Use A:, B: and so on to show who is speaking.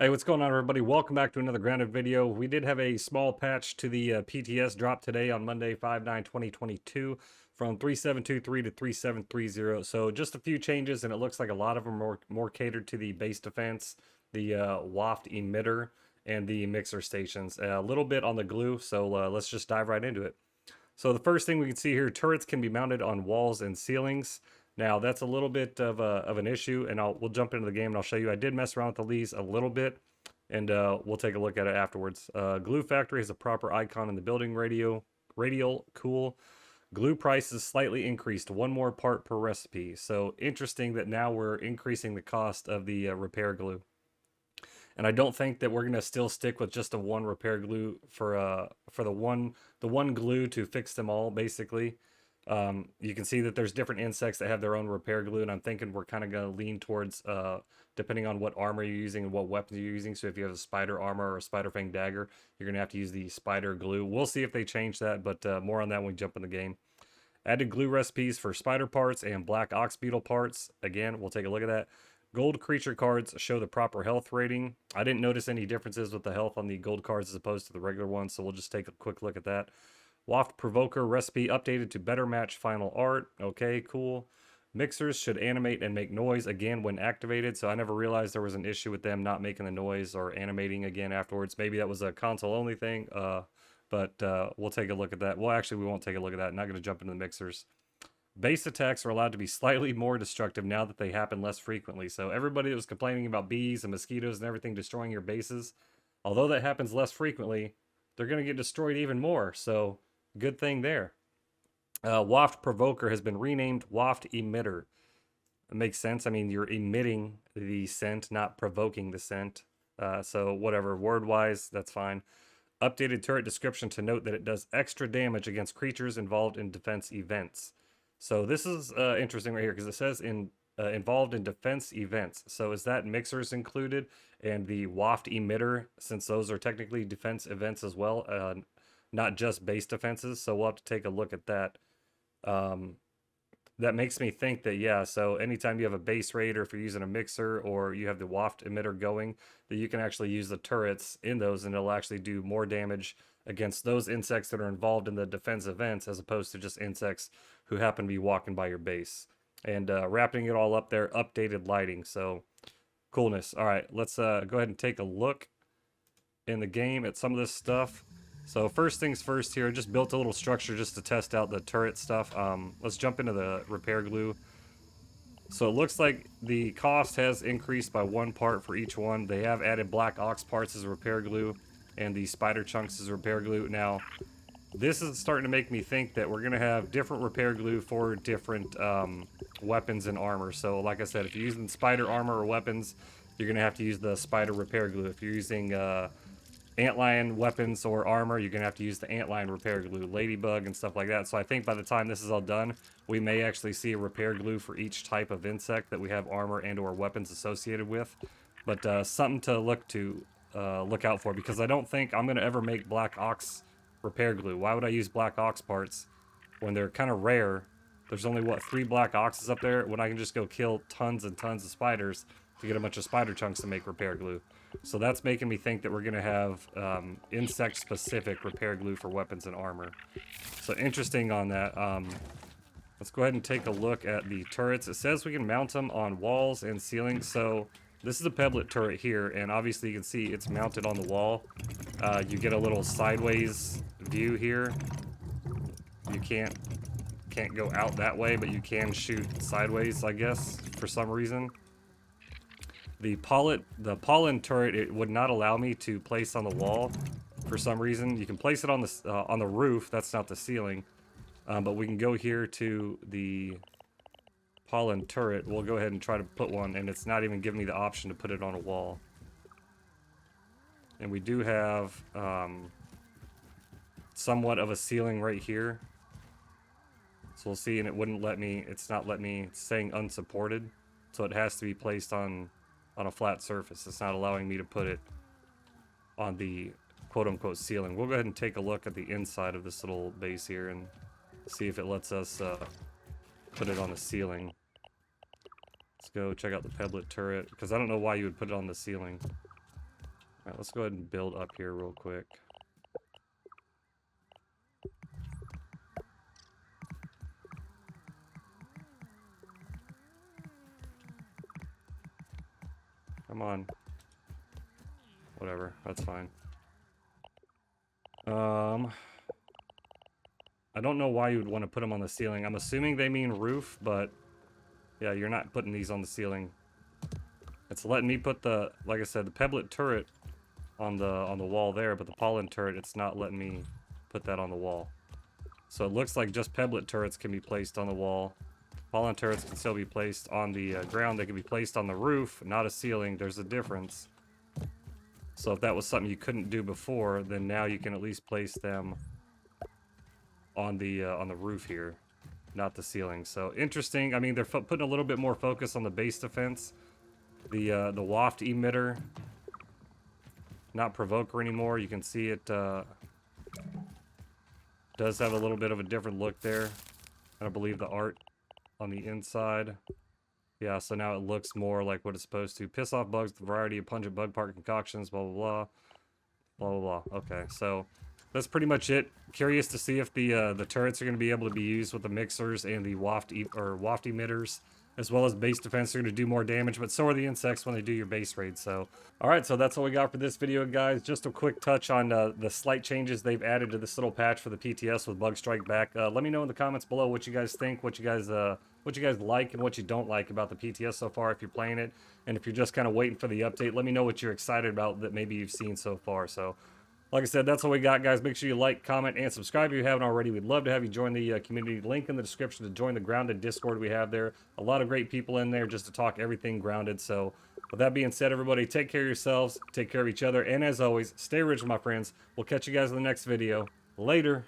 A: Hey, what's going on, everybody? Welcome back to another grounded video. We did have a small patch to the PTS drop today on Monday, 5/9/2022 from 3723 to 3730. So just a few changes, and it looks like a lot of them are more catered to the base defense, the waft emitter, and the mixer stations. A little bit on the glue, so let's just dive right into it. So the first thing we can see here, turrets can be mounted on walls and ceilings. Now that's a little bit of an issue, and we'll jump into the game and I'll show you. I did mess around with the leaves a little bit, and we'll take a look at it afterwards. Glue Factory has a proper icon in the building radial, cool. Glue price is slightly increased, one more part per recipe. So interesting that now we're increasing the cost of the repair glue. And I don't think that we're gonna still stick with just a one repair glue for the one glue to fix them all. Basically, you can see that there's different insects that have their own repair glue, and I'm thinking we're kind of gonna lean towards depending on what armor you're using and what weapons you're using. So if you have a spider armor or a spider fang dagger, you're gonna have to use the spider glue. We'll see if they change that, but more on that when we jump in the game. Added glue recipes for spider parts and black ox beetle parts. Again, we'll take a look at that. Gold creature cards show the proper health rating. I didn't notice any differences with the health on the gold cards as opposed to the regular ones, so we'll just take a quick look at that. Waft Provoker recipe updated to better match final art. Okay, cool. Mixers should animate and make noise again when activated, so I never realized there was an issue with them not making the noise or animating again afterwards. Maybe that was a console only thing, but we'll take a look at that. Well, actually, we won't take a look at that. Not going to jump into the mixers. Base attacks are allowed to be slightly more destructive now that they happen less frequently. So everybody that was complaining about bees and mosquitoes and everything destroying your bases, although that happens less frequently, they're going to get destroyed even more. So good thing there. Waft Provoker has been renamed Waft Emitter. It makes sense. I mean, you're emitting the scent, not provoking the scent. So whatever, word-wise, that's fine. Updated turret description to note that it does extra damage against creatures involved in defense events. So this is interesting right here because it says involved in defense events. So is that mixers included and the waft emitter, since those are technically defense events as well, not just base defenses? So we'll have to take a look at that. That makes me think that, yeah, so anytime you have a base raid or if you're using a mixer or you have the waft emitter going, that you can actually use the turrets in those and it'll actually do more damage against those insects that are involved in the defense events as opposed to just insects who happen to be walking by your base. And wrapping it all up there, updated lighting. So coolness. All right, let's go ahead and take a look in the game at some of this stuff. So first things first here, just built a little structure just to test out the turret stuff. Let's jump into the repair glue. So it looks like the cost has increased by one part for each one. They have added black ox parts as repair glue and the spider chunks as repair glue. Now, this is starting to make me think that we're going to have different repair glue for different weapons and armor. So like I said, if you're using spider armor or weapons, you're going to have to use the spider repair glue. If you're using antlion weapons or armor, you're going to have to use the antlion repair glue, ladybug and stuff like that. So I think by the time this is all done, we may actually see a repair glue for each type of insect that we have armor and or weapons associated with. But something to look out for, because I don't think I'm going to ever make black ox repair glue. Why would I use black ox parts when they're kind of rare? There's only, what, 3 black oxes up there when I can just go kill tons and tons of spiders to get a bunch of spider chunks to make repair glue. So that's making me think that we're going to have insect-specific repair glue for weapons and armor. So interesting on that. Let's go ahead and take a look at the turrets. It says we can mount them on walls and ceilings. So this is a pebblet turret here, and obviously you can see it's mounted on the wall. You get a little sideways view here. You can't go out that way, but you can shoot sideways, I guess, for some reason. The pollen turret, it would not allow me to place on the wall for some reason. You can place it on the roof. That's not the ceiling. But we can go here to the pollen turret. We'll go ahead and try to put one, and it's not even giving me the option to put it on a wall. And we do have somewhat of a ceiling right here. So we'll see, and it wouldn't let me, it's not letting me, it's saying unsupported. So it has to be placed on a flat surface. It's not allowing me to put it on the quote-unquote ceiling. We'll go ahead and take a look at the inside of this little base here and see if it lets us put it on the ceiling. Let's go check out the pebblet turret, because I don't know why you would put it on the ceiling. All right, let's go ahead and build up here real quick. Come on. Whatever, that's fine. I don't know why you would want to put them on the ceiling. I'm assuming they mean roof, but yeah, you're not putting these on the ceiling. It's letting me put the, like I said, the pebblet turret on the wall there, but the pollen turret, it's not letting me put that on the wall. So it looks like just pebblet turrets can be placed on the wall. Pollen turrets can still be placed on the ground. They can be placed on the roof, not a ceiling. There's a difference. So if that was something you couldn't do before, then now you can at least place them on the roof here, not the ceiling. So interesting. I mean, they're putting a little bit more focus on the base defense. The waft emitter, not provoker anymore. You can see it does have a little bit of a different look there. I believe the art on the inside. Yeah, so now it looks more like what it's supposed to. Piss off bugs with a variety of pungent bug part concoctions, blah, blah, blah. Blah, blah, blah. Okay, so that's pretty much it. Curious to see if the turrets are going to be able to be used with the mixers and the waft emitters, as well as base defense. They're going to do more damage, but so are the insects when they do your base raid. So, all right, so that's all we got for this video, guys. Just a quick touch on the slight changes they've added to this little patch for the PTS with Bug Strike Back. Let me know in the comments below what you guys think, what you guys like and what you don't like about the PTS so far if you're playing it, and if you're just kind of waiting for the update, let me know what you're excited about that maybe you've seen so far. So, like I said, that's all we got, guys. Make sure you like, comment, and subscribe if you haven't already. We'd love to have you join the community. Link in the description to join the Grounded Discord we have there. A lot of great people in there just to talk everything Grounded. So with that being said, everybody, take care of yourselves, take care of each other, and as always, stay rich, my friends. We'll catch you guys in the next video. Later.